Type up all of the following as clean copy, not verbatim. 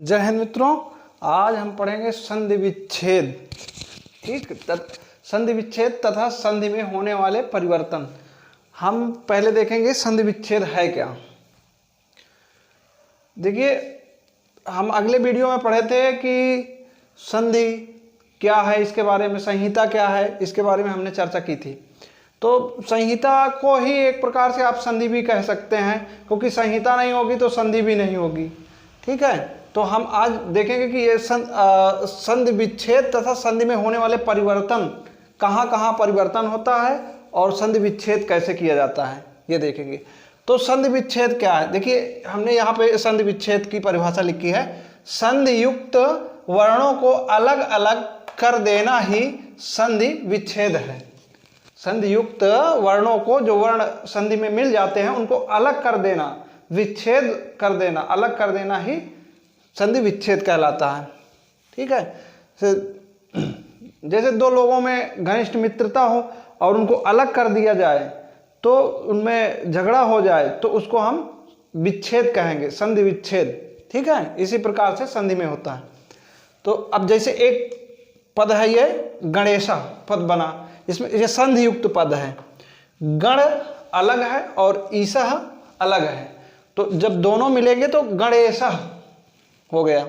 जय हिंद मित्रों, आज हम पढ़ेंगे संधि विच्छेद। ठीक, संधि विच्छेद तथा संधि में होने वाले परिवर्तन। हम पहले देखेंगे संधि विच्छेद है क्या। देखिए, हम अगले वीडियो में पढ़े थे कि संधि क्या है, इसके बारे में, संहिता क्या है, इसके बारे में हमने चर्चा की थी। तो संहिता को ही एक प्रकार से आप संधि भी कह सकते हैं, क्योंकि संहिता नहीं होगी तो संधि भी नहीं होगी। ठीक है, तो हम आज देखेंगे कि ये संधि विच्छेद तथा संधि में होने वाले परिवर्तन, कहाँ कहाँ परिवर्तन होता है और संधि विच्छेद कैसे किया जाता है, ये देखेंगे। तो संधि विच्छेद क्या है, देखिए हमने यहाँ पे संधि विच्छेद की परिभाषा लिखी है। संधि युक्त वर्णों को अलग अलग कर देना ही संधि विच्छेद है। संधि युक्त वर्णों को, जो वर्ण संधि में मिल जाते हैं, उनको अलग कर देना, विच्छेद कर देना, अलग कर देना ही संधि विच्छेद कहलाता है। ठीक है, जैसे दो लोगों में घनिष्ठ मित्रता हो और उनको अलग कर दिया जाए, तो उनमें झगड़ा हो जाए, तो उसको हम विच्छेद कहेंगे, संधि विच्छेद। ठीक है, इसी प्रकार से संधि में होता है। तो अब जैसे एक पद है, ये गणेशा पद बना, इसमें ये संधि युक्त पद है। गण अलग है और ईसा अलग है, तो जब दोनों मिलेंगे तो गणेशा हो गया।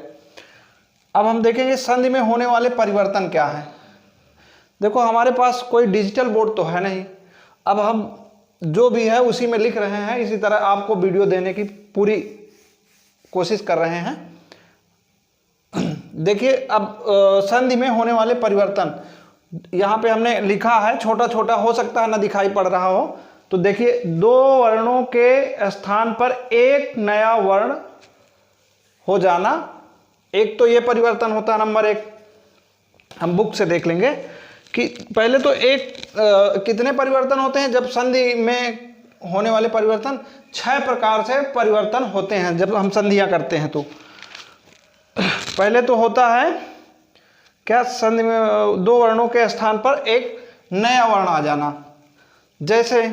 अब हम देखेंगे संधि में होने वाले परिवर्तन क्या है। देखो, हमारे पास कोई डिजिटल बोर्ड तो है नहीं, अब हम जो भी है उसी में लिख रहे हैं, इसी तरह आपको वीडियो देने की पूरी कोशिश कर रहे हैं। देखिए, अब संधि में होने वाले परिवर्तन यहाँ पे हमने लिखा है, छोटा छोटा हो सकता है ना दिखाई पड़ रहा हो। तो देखिए, दो वर्णों के स्थान पर एक नया वर्ण हो जाना, एक तो ये परिवर्तन होता है। नंबर एक, हम बुक से देख लेंगे कि पहले तो कितने परिवर्तन होते हैं जब संधि में होने वाले परिवर्तन, 6 प्रकार से परिवर्तन होते हैं जब हम संधियां करते हैं। तो पहले तो होता है क्या, संधि में दो वर्णों के स्थान पर एक नया वर्ण आ जाना। जैसे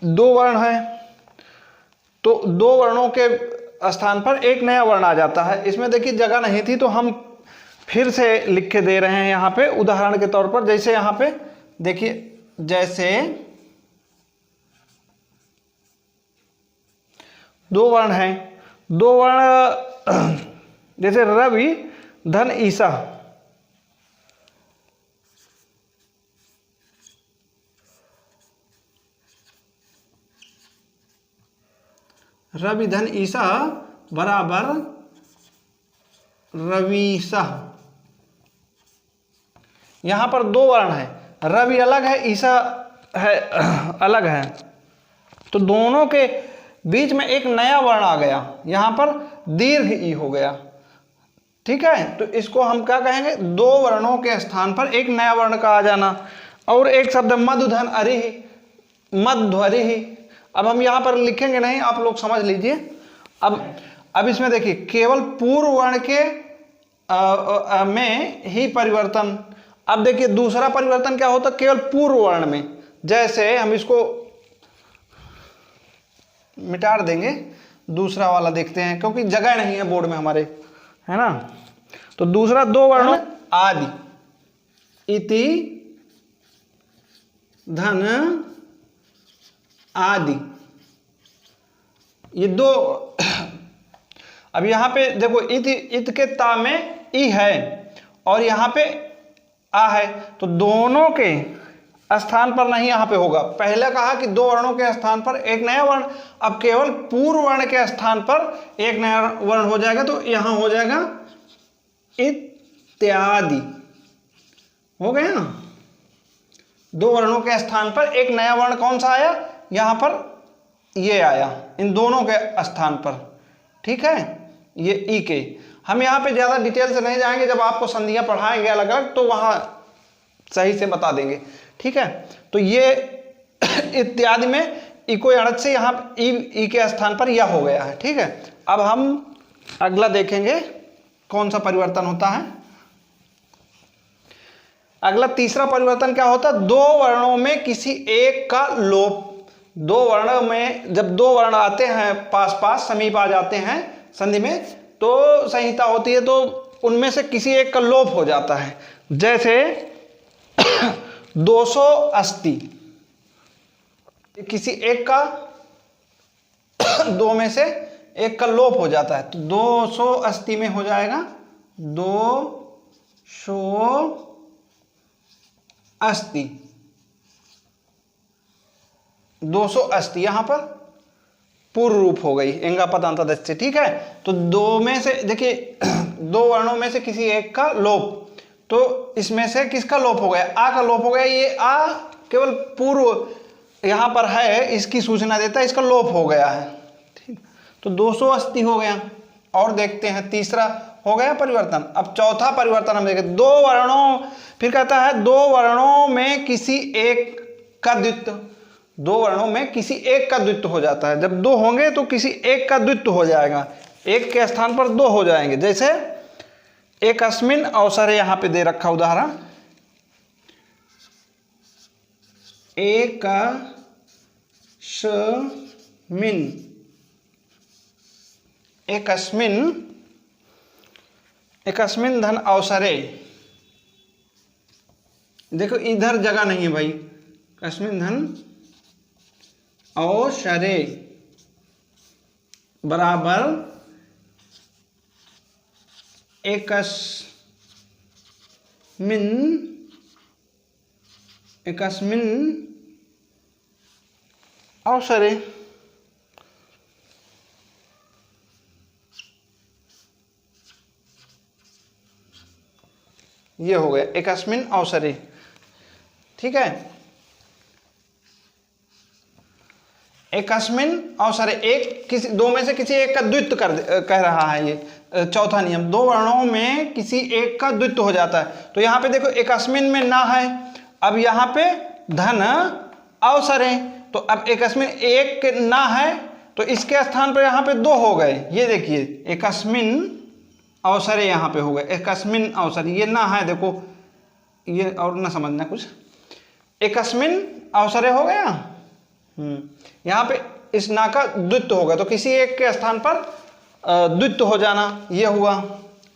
दो वर्ण है तो दो वर्णों के स्थान पर एक नया वर्ण आ जाता है। इसमें देखिए जगह नहीं थी तो हम फिर से लिख के दे रहे हैं यहाँ पे उदाहरण के तौर पर। जैसे यहाँ पे देखिए, जैसे दो वर्ण हैं, दो वर्ण जैसे रवि धन ईसा, रवि धन ईसा बराबर रवीसा। यहां पर दो वर्ण है, रवि अलग है, ईसा है अलग है, तो दोनों के बीच में एक नया वर्ण आ गया, यहां पर दीर्घ ई हो गया। ठीक है, तो इसको हम क्या कहेंगे, दो वर्णों के स्थान पर एक नया वर्ण का आ जाना। और एक शब्द मधुधन अरिहि, मध्वरिहि। अब हम यहाँ पर लिखेंगे नहीं, आप लोग समझ लीजिए। अब इसमें देखिए, केवल पूर्व वर्ण के में ही परिवर्तन। अब देखिए दूसरा परिवर्तन क्या होता है, केवल पूर्व वर्ण में। जैसे हम इसको मिटा देंगे, दूसरा वाला देखते हैं, क्योंकि जगह नहीं है बोर्ड में हमारे, है ना। तो दूसरा दो वर्ण आदि, इति धन आदि, ये दो। अब यहां पे देखो, इत के ता में ई है और यहां पे आ है, तो दोनों के स्थान पर नहीं यहां पे होगा। पहले कहा कि दो वर्णों के स्थान पर एक नया वर्ण, अब केवल पूर्व वर्ण के स्थान पर एक नया वर्ण हो जाएगा, तो यहां हो जाएगा इत्यादि। हो गया ना, दो वर्णों के स्थान पर एक नया वर्ण कौन सा आया, यहां पर ये आया, इन दोनों के स्थान पर। ठीक है, ये ई के। हम यहाँ पे ज्यादा डिटेल से नहीं जाएंगे, जब आपको संधियां पढ़ाएंगे अलग अलग तो वहां सही से बता देंगे। ठीक है, तो ये इत्यादि में ई को अड़च से यहाँ ई के स्थान पर यह हो गया है। ठीक है, अब हम अगला देखेंगे कौन सा परिवर्तन होता है। अगला तीसरा परिवर्तन क्या होता है, दो वर्णों में किसी एक का लोप। दो वर्ण में जब दो वर्ण आते हैं पास पास, समीप आ जाते हैं संधि में, तो संहिता होती है, तो उनमें से किसी एक का लोप हो जाता है। जैसे 200 अस्ति, किसी एक का दो में से एक का लोप हो जाता है, तो 200 अस्ति में हो जाएगा 200 अस्ति। 200 अस्ति यहां पर पूर्व रूप हो गई एंगा पदांत से, ठीक है। तो दो में से देखिए, दो वर्णों में से किसी एक का लोप, तो इसमें से किसका लोप हो गया? आ का लोप हो गया। ये आ केवल पूर्व यहां पर है, इसकी सूचना देता है, इसका लोप हो गया है, ठीक। तो 200 अस्ति हो गया। और देखते हैं तीसरा हो गया परिवर्तन। अब चौथा परिवर्तन हम देखें, दो वर्णों, फिर कहता है दो वर्णों में किसी एक का द्वित्व। दो वर्णों में किसी एक का द्वित्व हो जाता है। जब दो होंगे तो किसी एक का द्वित्व हो जाएगा, एक के स्थान पर दो हो जाएंगे। जैसे एकस्मिन अवसरे, यहां पे दे रखा उदाहरण, एकस्मिन धन अवसरे। देखो इधर जगह नहीं है भाई, एकस्मिन धन अवसरे बराबर एकस्मिन अवसरे। ये हो गया एकस्मिन अवसरे, ठीक है। एकस्मिन अवसरे, एक किसी दो में से किसी एक का द्वित्व कह रहा है ये चौथा नियम। दो वर्णों में किसी एक का द्वित्व हो जाता है। तो यहां पे देखो एकस्मिन में ना है, अब यहां पे धन अवसरे, तो अब एकस्मिन एक ना है तो इसके स्थान पर यहां पे दो हो गए। ये देखिए एकस्मिन अवसरे यहां पे हो गए, एकस्मिन अवसरे, ये ना है, देखो ये और ना समझना कुछ, एकस्मिन अवसरे हो गया। यहां पे इस ना का द्वित्व हो गया, तो किसी एक के स्थान पर द्वित्व हो जाना, ये हुआ।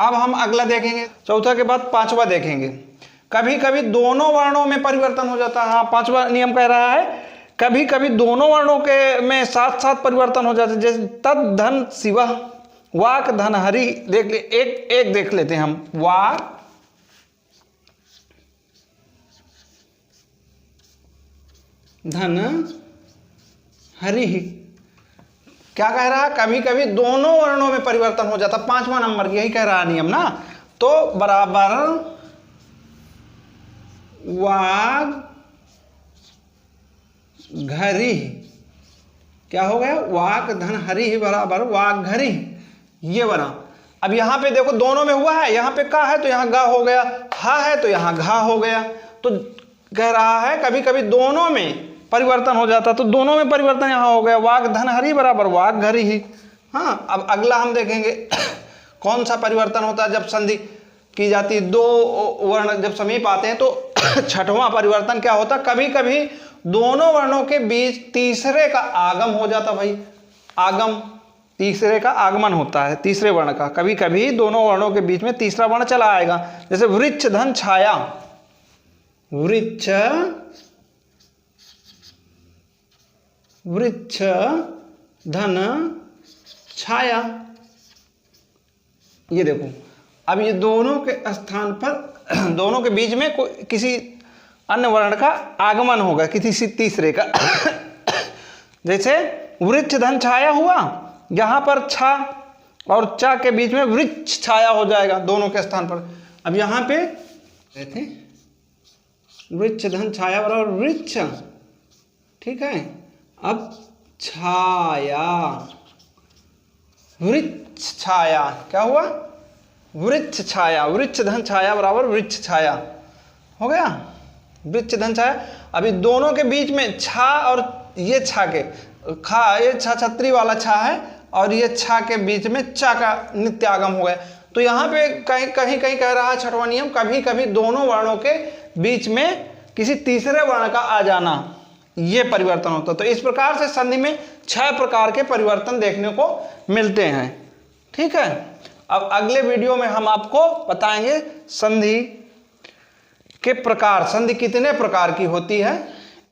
अब हम अगला देखेंगे, चौथा के बाद पांचवा देखेंगे। कभी कभी दोनों वर्णों में परिवर्तन हो जाता है। हाँ, पांचवा नियम कह रहा है कभी कभी दोनों वर्णों के में साथ साथ परिवर्तन हो जाते हैं। जैसे तद धन शिव, वाक धन हरि। देख ले, एक एक देख लेते हैं हम। वाक धन हरि, क्या कह रहा है? कभी कभी दोनों वर्णों में परिवर्तन हो जाता। पांचवा नंबर यही कह रहा नियम ना, तो बराबर वाग घरी, क्या हो गया? वाक धन हरि बराबर वाग घरी, ये बना। अब यहां पे देखो दोनों में हुआ है, यहां पे का है तो यहां गा हो गया, हा है तो यहां घा हो गया। तो कह रहा है कभी कभी दोनों में परिवर्तन हो जाता, तो दोनों में परिवर्तन यहां हो गया, वाग धन हरि बराबर वाग घरी ही। हाँ, अब अगला हम देखेंगे कौन सा परिवर्तन होता है जब संधि की जाती है, दो वर्ण जब समीप आते हैं। तो छठवां परिवर्तन क्या होता है? कभी कभी दोनों वर्णों के बीच तीसरे का आगम हो जाता। भाई आगम, तीसरे का आगमन होता है, तीसरे वर्ण का। कभी कभी दोनों वर्णों के बीच में तीसरा वर्ण चला आएगा। जैसे वृक्ष धन छाया, वृक्ष धन छाया, ये देखो। अब ये दोनों के स्थान पर दोनों के बीच में किसी अन्य वर्ण का आगमन होगा, किसी तीसरे का। जैसे वृक्ष धन छाया हुआ, यहां पर छा और चा के बीच में वृक्ष छाया हो जाएगा दोनों के स्थान पर। अब यहां पे थे वृक्ष धन छाया बराबर वृक्ष, ठीक है। अब छाया, वृक्ष छाया, क्या हुआ? वृक्ष छाया, वृक्ष धन छाया बराबर वृक्ष छाया हो गया, वृक्ष धन छाया। अभी दोनों के बीच में छा और ये छा के खा, ये छा छत्री वाला छा है और ये छा के बीच में चा का नित्य आगम हो गया। तो यहाँ पे कहीं कहीं कहीं कह रहा है छठवां नियम, कभी कभी दोनों वर्णों के बीच में किसी तीसरे वर्ण का आ जाना, ये परिवर्तन होता है। तो इस प्रकार से संधि में 6 प्रकार के परिवर्तन देखने को मिलते हैं, ठीक है। अब अगले वीडियो में हम आपको बताएंगे संधि के प्रकार, संधि कितने प्रकार की होती है।